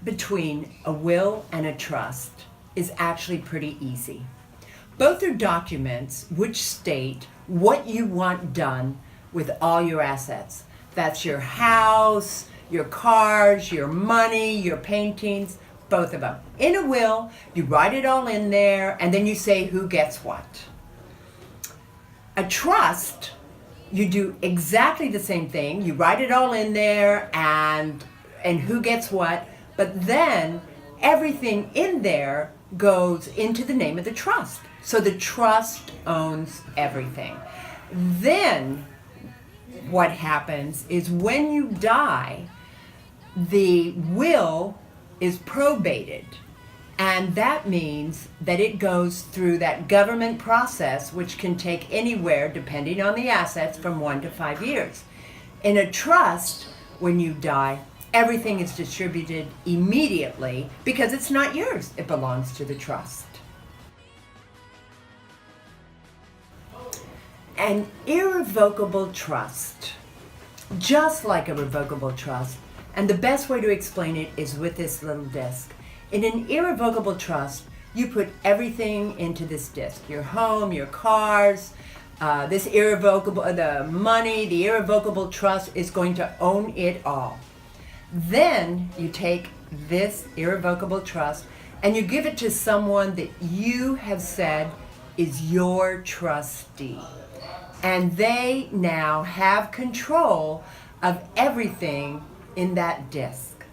between a will and a trust is actually pretty easy. Both are documents which state what you want done with all your assets. That's your house, your cars, your money, your paintings, both of them. In a will, you write it all in there and then you say who gets what. A trust, you do exactly the same thing. You write it all in there and who gets what, but then everything in there goes into the name of the trust. So the trust owns everything. Then what happens is when you die, the will is probated. And that means that it goes through that government process, which can take anywhere, depending on the assets, from 1 to 5 years. In a trust, when you die, everything is distributed immediately because it's not yours. It belongs to the trust. An irrevocable trust, just like a revocable trust, and the best way to explain it is with this little disc. In an irrevocable trust, you put everything into this disc. Your home, your cars, this irrevocable, the money, the irrevocable trust is going to own it all. Then you take this irrevocable trust and you give it to someone that you have said is your trustee. And they now have control of everything in that disc.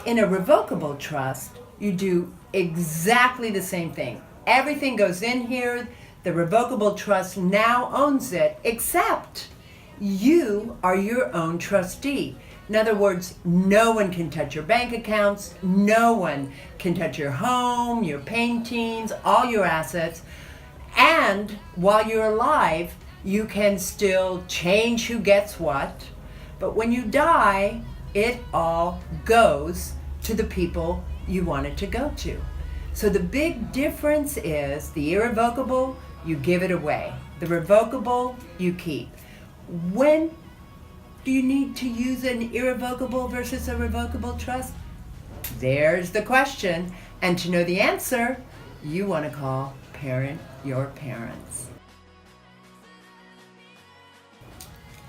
In a revocable trust, you do exactly the same thing. Everything goes in here. The revocable trust now owns it, except you are your own trustee. In other words, no one can touch your bank accounts. No one can touch your home, your paintings, all your assets. And while you're alive, you can still change who gets what. But when you die, it all goes to the people you want it to go to. So the big difference is the irrevocable, you give it away. The revocable, you keep. When do you need to use an irrevocable versus a revocable trust? There's the question. And to know the answer, you want to call parent your parents.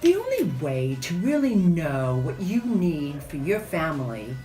The only way to really know what you need for your family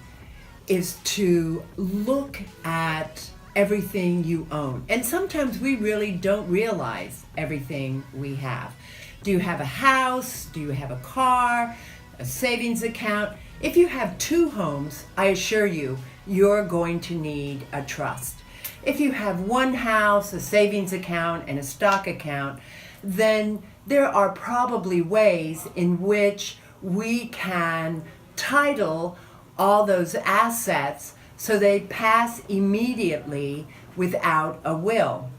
is to look at everything you own. And sometimes we really don't realize everything we have. Do you have a house? Do you have a car? A savings account? If you have 2 homes, I assure you, you're going to need a trust. If you have 1 house, a savings account, and a stock account, then there are probably ways in which we can title all those assets so they pass immediately without a will.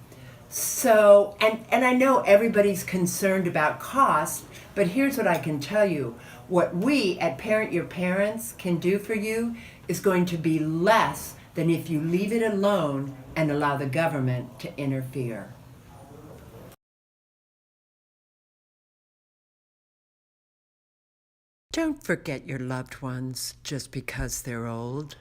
So, and I know everybody's concerned about cost, but here's what I can tell you. What we at Parent Your Parents can do for you is going to be less than if you leave it alone and allow the government to interfere. Don't forget your loved ones just because they're old.